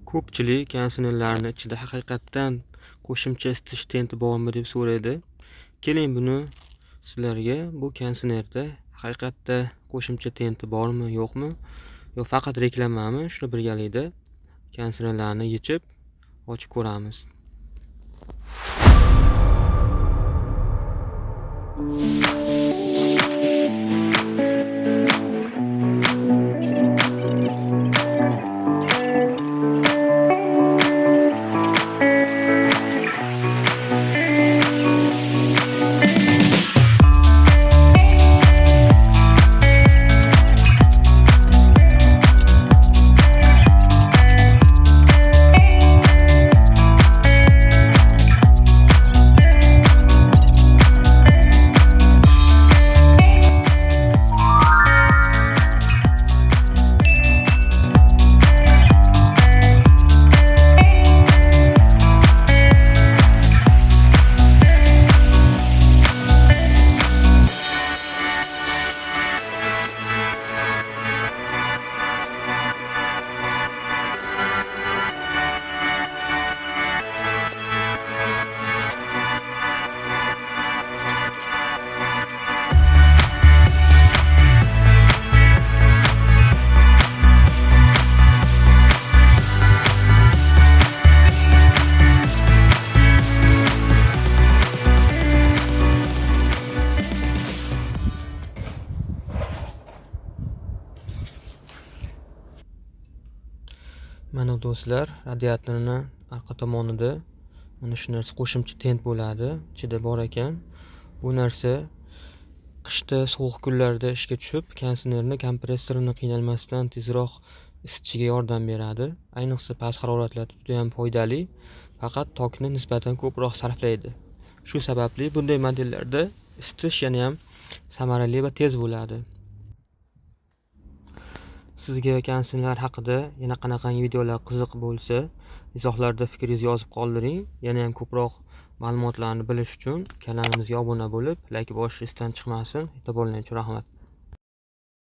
Ko'pchilik konditsionerlarni ichida haqiqatdan qo'shimcha isitish tenti bormi deb so'raydi. Keling, buni sizlarga bu konditsionerda haqiqatda qo'shimcha tenti bormi, yo'qmi, yo faqat reklamami, shuni birgalikda konditsionerlarni yechib ochib ko'ramiz. Mana do'stlar, radiatorni orqa tomonida mana shu narsa qo'shimcha tent bo'ladi, ichida bor ekan. Bu narsa qishda sovuq kunlarda ishga tushib, konditsionerni kompressorini qiynalmasdan tezroq isitishiga yordam beradi. Ayniqsa past haroratlarda juda ham foydali, faqat tokni nisbatan ko'proq sarflaydi. Shu sababli bunday modellarda isitish yana ham samarali va tez bo'ladi. Sizga konditsionerlar haqida yana qanaqangi videolar qiziq bo'lsa, izohlarda fikringizni yozib qoldiring. Yana ham ko'proq ma'lumotlarni bilish uchun kanalimizga obuna bo'lib, layk bosishni esdan chiqmasin. E'tiboringlar uchun rahmat.